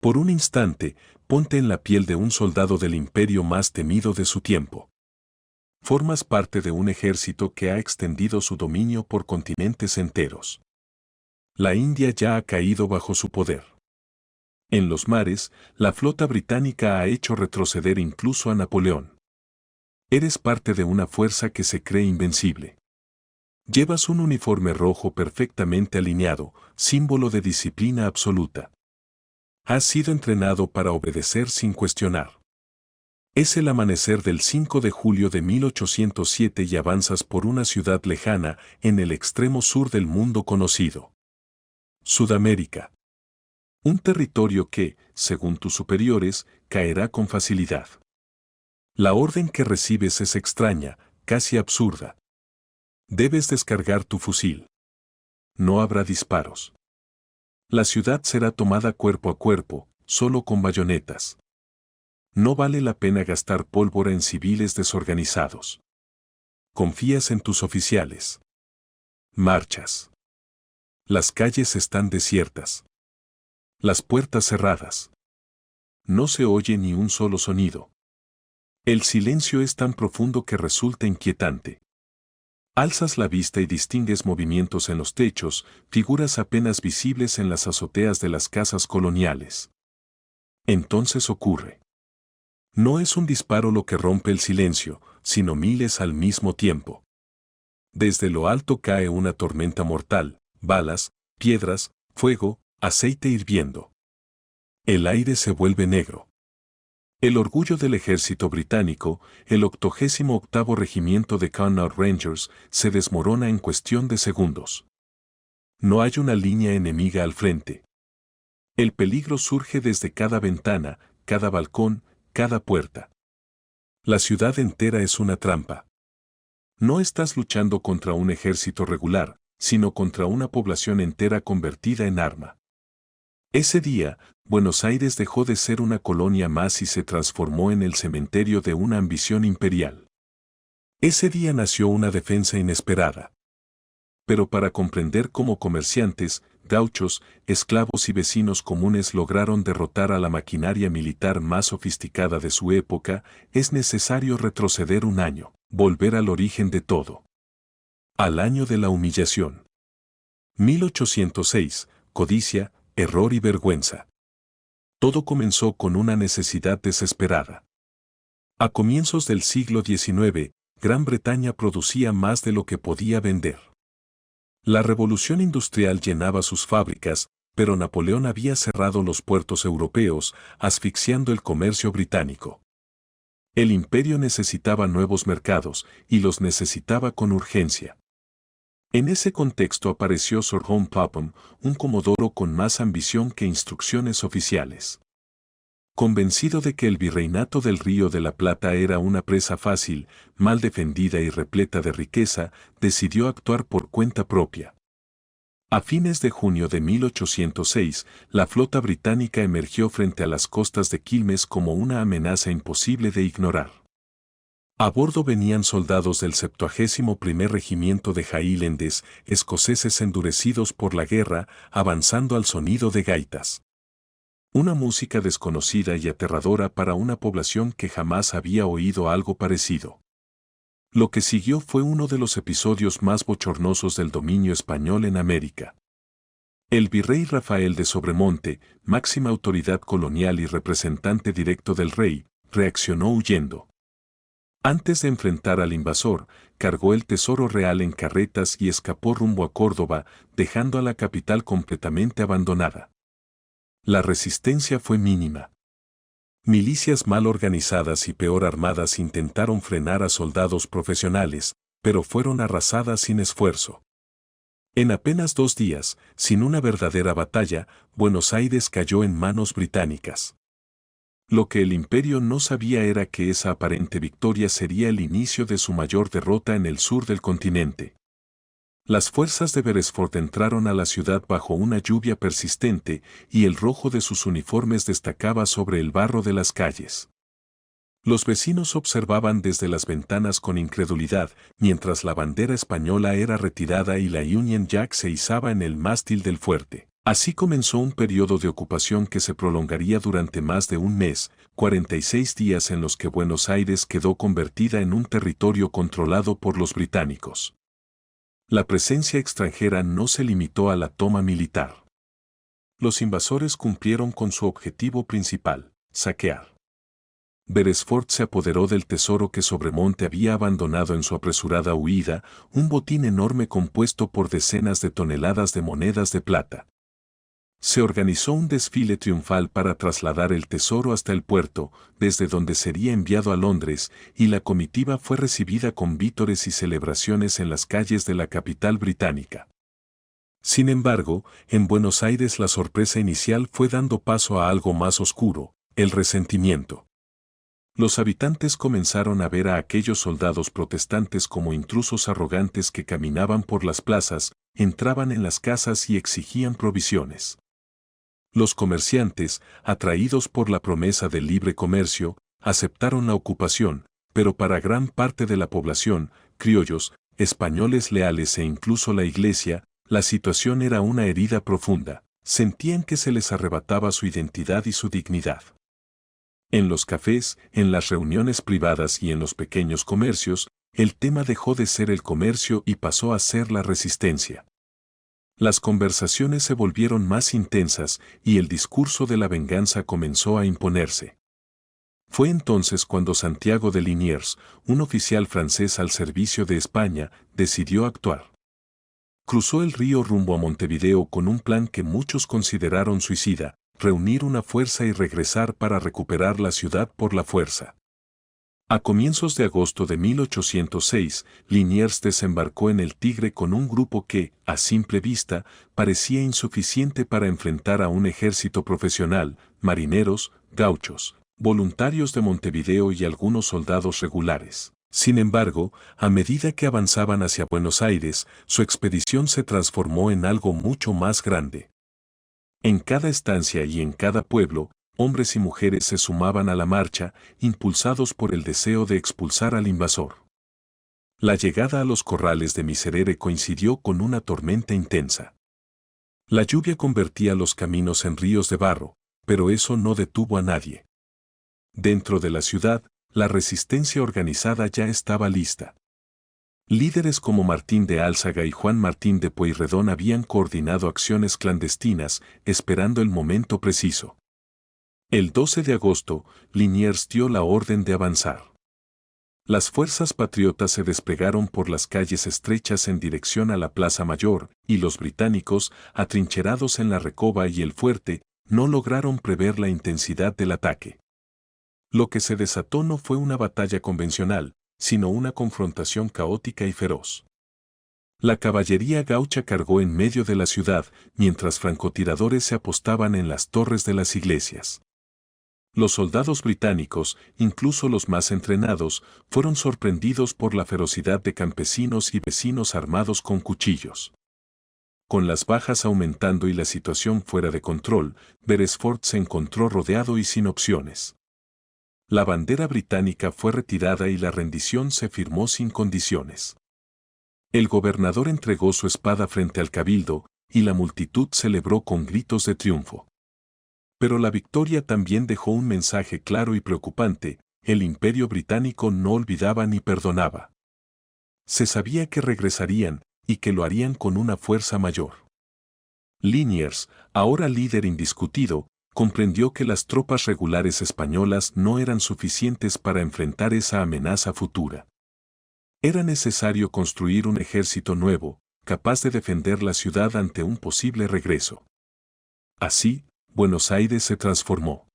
Por un instante, ponte en la piel de un soldado del imperio más temido de su tiempo. Formas parte de un ejército que ha extendido su dominio por continentes enteros. La India ya ha caído bajo su poder. En los mares, la flota británica ha hecho retroceder incluso a Napoleón. Eres parte de una fuerza que se cree invencible. Llevas un uniforme rojo perfectamente alineado, símbolo de disciplina absoluta. Has sido entrenado para obedecer sin cuestionar. Es el amanecer del 5 de julio de 1807 y avanzas por una ciudad lejana en el extremo sur del mundo conocido. Sudamérica. Un territorio que, según tus superiores, caerá con facilidad. La orden que recibes es extraña, casi absurda. Debes descargar tu fusil. No habrá disparos. La ciudad será tomada cuerpo a cuerpo, solo con bayonetas. No vale la pena gastar pólvora en civiles desorganizados. Confías en tus oficiales. Marchas. Las calles están desiertas. Las puertas cerradas. No se oye ni un solo sonido. El silencio es tan profundo que resulta inquietante. Alzas la vista y distingues movimientos en los techos, figuras apenas visibles en las azoteas de las casas coloniales. Entonces ocurre. No es un disparo lo que rompe el silencio, sino miles al mismo tiempo. Desde lo alto cae una tormenta mortal, balas, piedras, fuego, aceite hirviendo. El aire se vuelve negro. El orgullo del ejército británico, el 88º Regimiento de Connaught Rangers, se desmorona en cuestión de segundos. No hay una línea enemiga al frente. El peligro surge desde cada ventana, cada balcón, cada puerta. La ciudad entera es una trampa. No estás luchando contra un ejército regular, sino contra una población entera convertida en arma. Ese día, Buenos Aires dejó de ser una colonia más y se transformó en el cementerio de una ambición imperial. Ese día nació una defensa inesperada. Pero para comprender cómo comerciantes, gauchos, esclavos y vecinos comunes lograron derrotar a la maquinaria militar más sofisticada de su época, es necesario retroceder un año, volver al origen de todo. Al año de la humillación. 1806, codicia, error y vergüenza. Todo comenzó con una necesidad desesperada. A comienzos del siglo XIX, Gran Bretaña producía más de lo que podía vender. La revolución industrial llenaba sus fábricas, pero Napoleón había cerrado los puertos europeos, asfixiando el comercio británico. El imperio necesitaba nuevos mercados, y los necesitaba con urgencia. En ese contexto apareció Sir John Popham, un comodoro con más ambición que instrucciones oficiales. Convencido de que el virreinato del Río de la Plata era una presa fácil, mal defendida y repleta de riqueza, decidió actuar por cuenta propia. A fines de junio de 1806, la flota británica emergió frente a las costas de Quilmes como una amenaza imposible de ignorar. A bordo venían soldados del 71º Regimiento de Highlanders, escoceses endurecidos por la guerra, avanzando al sonido de gaitas. Una música desconocida y aterradora para una población que jamás había oído algo parecido. Lo que siguió fue uno de los episodios más bochornosos del dominio español en América. El virrey Rafael de Sobremonte, máxima autoridad colonial y representante directo del rey, reaccionó huyendo. Antes de enfrentar al invasor, cargó el tesoro real en carretas y escapó rumbo a Córdoba, dejando a la capital completamente abandonada. La resistencia fue mínima. Milicias mal organizadas y peor armadas intentaron frenar a soldados profesionales, pero fueron arrasadas sin esfuerzo. En apenas 2 días, sin una verdadera batalla, Buenos Aires cayó en manos británicas. Lo que el imperio no sabía era que esa aparente victoria sería el inicio de su mayor derrota en el sur del continente. Las fuerzas de Beresford entraron a la ciudad bajo una lluvia persistente y el rojo de sus uniformes destacaba sobre el barro de las calles. Los vecinos observaban desde las ventanas con incredulidad, mientras la bandera española era retirada y la Union Jack se izaba en el mástil del fuerte. Así comenzó un periodo de ocupación que se prolongaría durante más de un mes, 46 días en los que Buenos Aires quedó convertida en un territorio controlado por los británicos. La presencia extranjera no se limitó a la toma militar. Los invasores cumplieron con su objetivo principal, saquear. Beresford se apoderó del tesoro que Sobremonte había abandonado en su apresurada huida, un botín enorme compuesto por decenas de toneladas de monedas de plata. Se organizó un desfile triunfal para trasladar el tesoro hasta el puerto, desde donde sería enviado a Londres, y la comitiva fue recibida con vítores y celebraciones en las calles de la capital británica. Sin embargo, en Buenos Aires la sorpresa inicial fue dando paso a algo más oscuro, el resentimiento. Los habitantes comenzaron a ver a aquellos soldados protestantes como intrusos arrogantes que caminaban por las plazas, entraban en las casas y exigían provisiones. Los comerciantes, atraídos por la promesa del libre comercio, aceptaron la ocupación, pero para gran parte de la población, criollos, españoles leales e incluso la iglesia, la situación era una herida profunda. Sentían que se les arrebataba su identidad y su dignidad. En los cafés, en las reuniones privadas y en los pequeños comercios, el tema dejó de ser el comercio y pasó a ser la resistencia. Las conversaciones se volvieron más intensas y el discurso de la venganza comenzó a imponerse. Fue entonces cuando Santiago de Liniers, un oficial francés al servicio de España, decidió actuar. Cruzó el río rumbo a Montevideo con un plan que muchos consideraron suicida, reunir una fuerza y regresar para recuperar la ciudad por la fuerza. A comienzos de agosto de 1806, Liniers desembarcó en el Tigre con un grupo que, a simple vista, parecía insuficiente para enfrentar a un ejército profesional, marineros, gauchos, voluntarios de Montevideo y algunos soldados regulares. Sin embargo, a medida que avanzaban hacia Buenos Aires, su expedición se transformó en algo mucho más grande. En cada estancia y en cada pueblo, hombres y mujeres se sumaban a la marcha, impulsados por el deseo de expulsar al invasor. La llegada a los corrales de Miserere coincidió con una tormenta intensa. La lluvia convertía los caminos en ríos de barro, pero eso no detuvo a nadie. Dentro de la ciudad, la resistencia organizada ya estaba lista. Líderes como Martín de Álzaga y Juan Martín de Pueyrredón habían coordinado acciones clandestinas, esperando el momento preciso. El 12 de agosto, Liniers dio la orden de avanzar. Las fuerzas patriotas se desplegaron por las calles estrechas en dirección a la Plaza Mayor, y los británicos, atrincherados en la Recoba y el Fuerte, no lograron prever la intensidad del ataque. Lo que se desató no fue una batalla convencional, sino una confrontación caótica y feroz. La caballería gaucha cargó en medio de la ciudad, mientras francotiradores se apostaban en las torres de las iglesias. Los soldados británicos, incluso los más entrenados, fueron sorprendidos por la ferocidad de campesinos y vecinos armados con cuchillos. Con las bajas aumentando y la situación fuera de control, Beresford se encontró rodeado y sin opciones. La bandera británica fue retirada y la rendición se firmó sin condiciones. El gobernador entregó su espada frente al cabildo, y la multitud celebró con gritos de triunfo. Pero la victoria también dejó un mensaje claro y preocupante: el Imperio británico no olvidaba ni perdonaba. Se sabía que regresarían, y que lo harían con una fuerza mayor. Liniers, ahora líder indiscutido, comprendió que las tropas regulares españolas no eran suficientes para enfrentar esa amenaza futura. Era necesario construir un ejército nuevo, capaz de defender la ciudad ante un posible regreso. Así, Buenos Aires se transformó.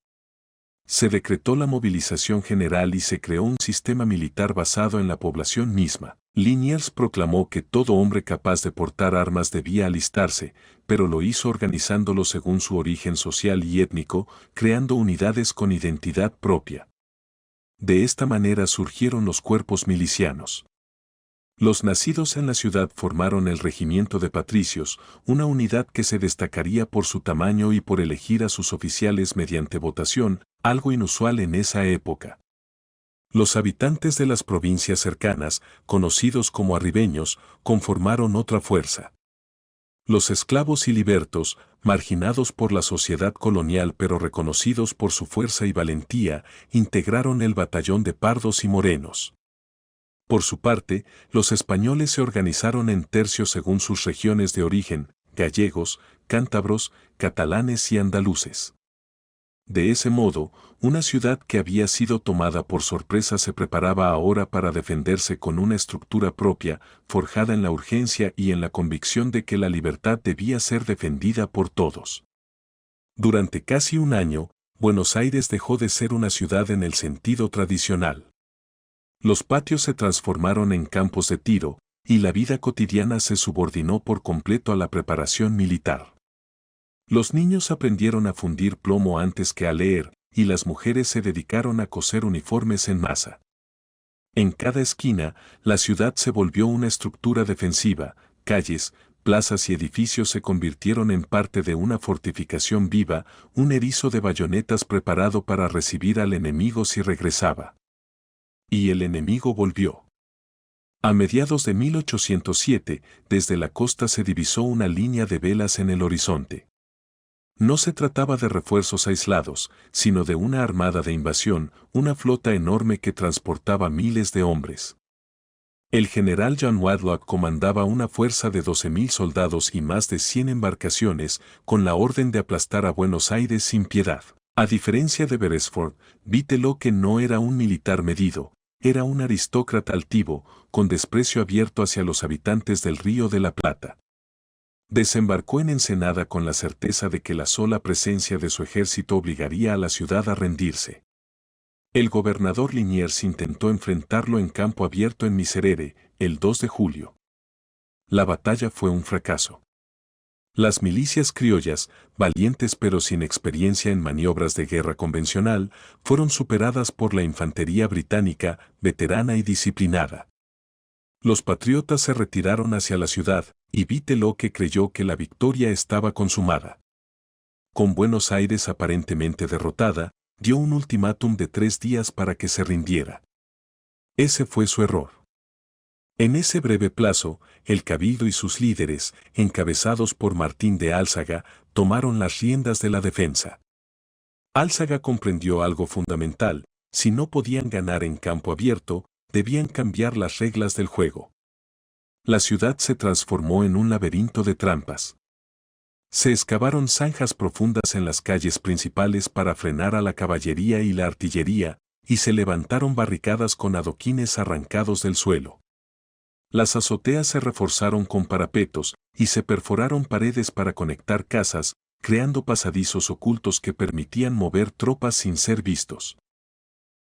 Se decretó la movilización general y se creó un sistema militar basado en la población misma. Liniers proclamó que todo hombre capaz de portar armas debía alistarse, pero lo hizo organizándolo según su origen social y étnico, creando unidades con identidad propia. De esta manera surgieron los cuerpos milicianos. Los nacidos en la ciudad formaron el regimiento de patricios, una unidad que se destacaría por su tamaño y por elegir a sus oficiales mediante votación, algo inusual en esa época. Los habitantes de las provincias cercanas, conocidos como arribeños, conformaron otra fuerza. Los esclavos y libertos, marginados por la sociedad colonial pero reconocidos por su fuerza y valentía, integraron el batallón de pardos y morenos. Por su parte, los españoles se organizaron en tercios según sus regiones de origen, gallegos, cántabros, catalanes y andaluces. De ese modo, una ciudad que había sido tomada por sorpresa se preparaba ahora para defenderse con una estructura propia, forjada en la urgencia y en la convicción de que la libertad debía ser defendida por todos. Durante casi un año, Buenos Aires dejó de ser una ciudad en el sentido tradicional. Los patios se transformaron en campos de tiro, y la vida cotidiana se subordinó por completo a la preparación militar. Los niños aprendieron a fundir plomo antes que a leer, y las mujeres se dedicaron a coser uniformes en masa. En cada esquina, la ciudad se volvió una estructura defensiva, calles, plazas y edificios se convirtieron en parte de una fortificación viva, un erizo de bayonetas preparado para recibir al enemigo si regresaba. Y el enemigo volvió. A mediados de 1807, desde la costa se divisó una línea de velas en el horizonte. No se trataba de refuerzos aislados, sino de una armada de invasión, una flota enorme que transportaba miles de hombres. El general John Wadlock comandaba una fuerza de 12.000 soldados y más de 100 embarcaciones, con la orden de aplastar a Buenos Aires sin piedad. A diferencia de Beresford, Vitelloque no era un militar medido, era un aristócrata altivo, con desprecio abierto hacia los habitantes del Río de la Plata. Desembarcó en Ensenada con la certeza de que la sola presencia de su ejército obligaría a la ciudad a rendirse. El gobernador Liniers intentó enfrentarlo en campo abierto en Miserere, el 2 de julio. La batalla fue un fracaso. Las milicias criollas, valientes pero sin experiencia en maniobras de guerra convencional, fueron superadas por la infantería británica, veterana y disciplinada. Los patriotas se retiraron hacia la ciudad, y Vitelloque creyó que la victoria estaba consumada. Con Buenos Aires aparentemente derrotada, dio un ultimátum de 3 días para que se rindiera. Ese fue su error. En ese breve plazo, el cabildo y sus líderes, encabezados por Martín de Álzaga, tomaron las riendas de la defensa. Álzaga comprendió algo fundamental: si no podían ganar en campo abierto, debían cambiar las reglas del juego. La ciudad se transformó en un laberinto de trampas. Se excavaron zanjas profundas en las calles principales para frenar a la caballería y la artillería, y se levantaron barricadas con adoquines arrancados del suelo. Las azoteas se reforzaron con parapetos, y se perforaron paredes para conectar casas, creando pasadizos ocultos que permitían mover tropas sin ser vistos.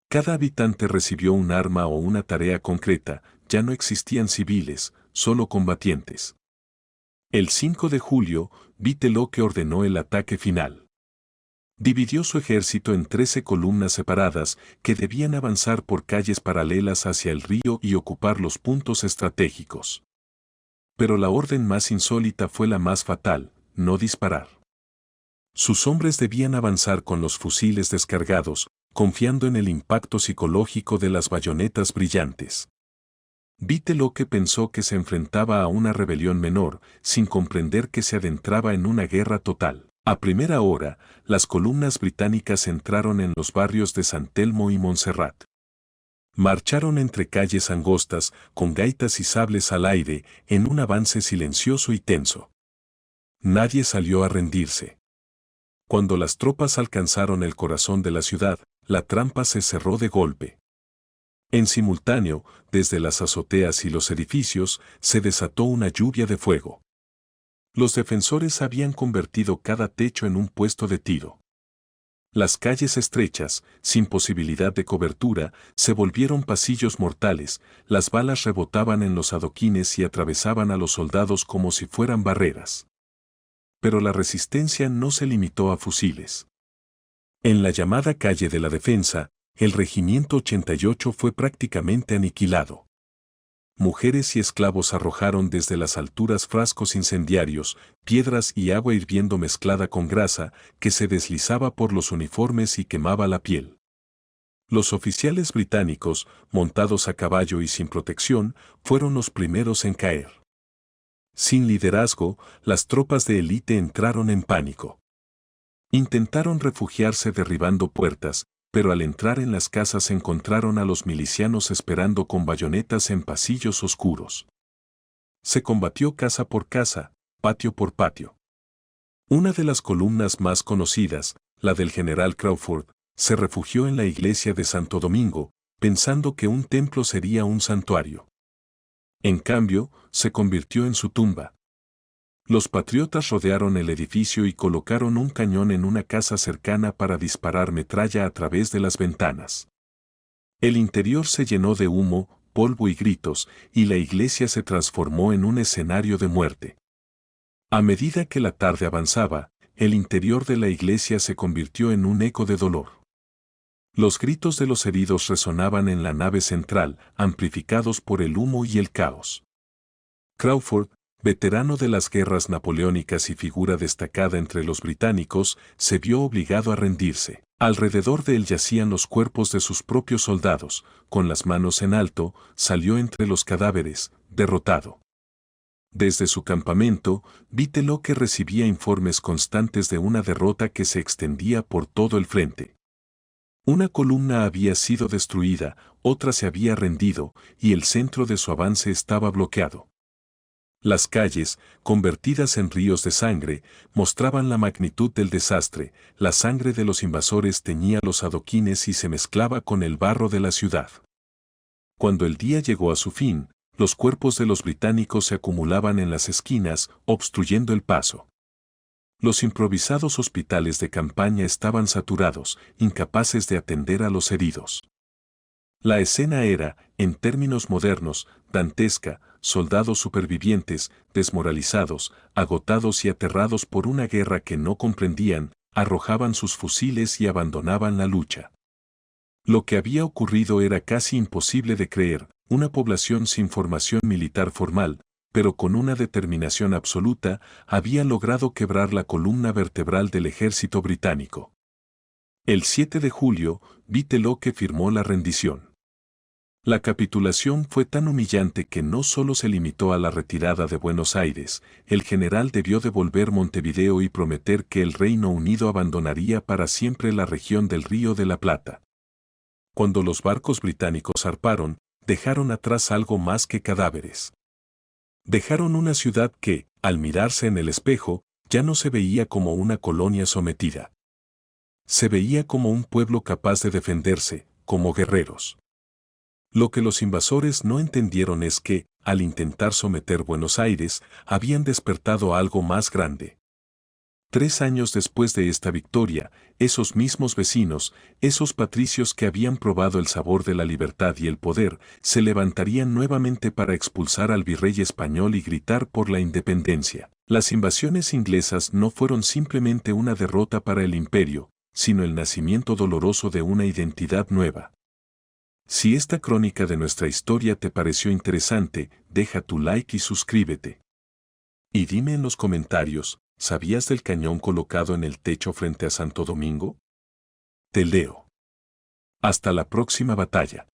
Cada habitante recibió un arma o una tarea concreta, ya no existían civiles, solo combatientes. El 5 de julio, Vitelloque ordenó el ataque final. Dividió su ejército en 13 columnas separadas que debían avanzar por calles paralelas hacia el río y ocupar los puntos estratégicos. Pero la orden más insólita fue la más fatal: no disparar. Sus hombres debían avanzar con los fusiles descargados, confiando en el impacto psicológico de las bayonetas brillantes. Vitelloque pensó que se enfrentaba a una rebelión menor, sin comprender que se adentraba en una guerra total. A primera hora, las columnas británicas entraron en los barrios de San Telmo y Montserrat. Marcharon entre calles angostas, con gaitas y sables al aire, en un avance silencioso y tenso. Nadie salió a rendirse. Cuando las tropas alcanzaron el corazón de la ciudad, la trampa se cerró de golpe. En simultáneo, desde las azoteas y los edificios, se desató una lluvia de fuego. Los defensores habían convertido cada techo en un puesto de tiro. Las calles estrechas, sin posibilidad de cobertura, se volvieron pasillos mortales, las balas rebotaban en los adoquines y atravesaban a los soldados como si fueran barreras. Pero la resistencia no se limitó a fusiles. En la llamada calle de la Defensa, el Regimiento 88 fue prácticamente aniquilado. Mujeres y esclavos arrojaron desde las alturas frascos incendiarios, piedras y agua hirviendo mezclada con grasa, que se deslizaba por los uniformes y quemaba la piel. Los oficiales británicos, montados a caballo y sin protección, fueron los primeros en caer. Sin liderazgo, las tropas de élite entraron en pánico. Intentaron refugiarse derribando puertas, pero al entrar en las casas encontraron a los milicianos esperando con bayonetas en pasillos oscuros. Se combatió casa por casa, patio por patio. Una de las columnas más conocidas, la del general Crawford, se refugió en la iglesia de Santo Domingo, pensando que un templo sería un santuario. En cambio, se convirtió en su tumba. Los patriotas rodearon el edificio y colocaron un cañón en una casa cercana para disparar metralla a través de las ventanas. El interior se llenó de humo, polvo y gritos, y la iglesia se transformó en un escenario de muerte. A medida que la tarde avanzaba, el interior de la iglesia se convirtió en un eco de dolor. Los gritos de los heridos resonaban en la nave central, amplificados por el humo y el caos. Crawford, veterano de las guerras napoleónicas y figura destacada entre los británicos, se vio obligado a rendirse. Alrededor de él yacían los cuerpos de sus propios soldados, con las manos en alto, salió entre los cadáveres, derrotado. Desde su campamento, Vittelöcke recibía informes constantes de una derrota que se extendía por todo el frente. Una columna había sido destruida, otra se había rendido, y el centro de su avance estaba bloqueado. Las calles, convertidas en ríos de sangre, mostraban la magnitud del desastre. La sangre de los invasores teñía los adoquines y se mezclaba con el barro de la ciudad. Cuando el día llegó a su fin, los cuerpos de los británicos se acumulaban en las esquinas, obstruyendo el paso. Los improvisados hospitales de campaña estaban saturados, incapaces de atender a los heridos. La escena era, en términos modernos, dantesca: soldados supervivientes, desmoralizados, agotados y aterrados por una guerra que no comprendían, arrojaban sus fusiles y abandonaban la lucha. Lo que había ocurrido era casi imposible de creer: una población sin formación militar formal, pero con una determinación absoluta, había logrado quebrar la columna vertebral del ejército británico. El 7 de julio, Vittelöcke firmó la rendición. La capitulación fue tan humillante que no solo se limitó a la retirada de Buenos Aires, el general debió devolver Montevideo y prometer que el Reino Unido abandonaría para siempre la región del Río de la Plata. Cuando los barcos británicos zarparon, dejaron atrás algo más que cadáveres. Dejaron una ciudad que, al mirarse en el espejo, ya no se veía como una colonia sometida. Se veía como un pueblo capaz de defenderse, como guerreros. Lo que los invasores no entendieron es que, al intentar someter Buenos Aires, habían despertado algo más grande. 3 años después de esta victoria, esos mismos vecinos, esos patricios que habían probado el sabor de la libertad y el poder, se levantarían nuevamente para expulsar al virrey español y gritar por la independencia. Las invasiones inglesas no fueron simplemente una derrota para el imperio, sino el nacimiento doloroso de una identidad nueva. Si esta crónica de nuestra historia te pareció interesante, deja tu like y suscríbete. Y dime en los comentarios, ¿sabías del cañón colocado en el techo frente a Santo Domingo? Te leo. Hasta la próxima batalla.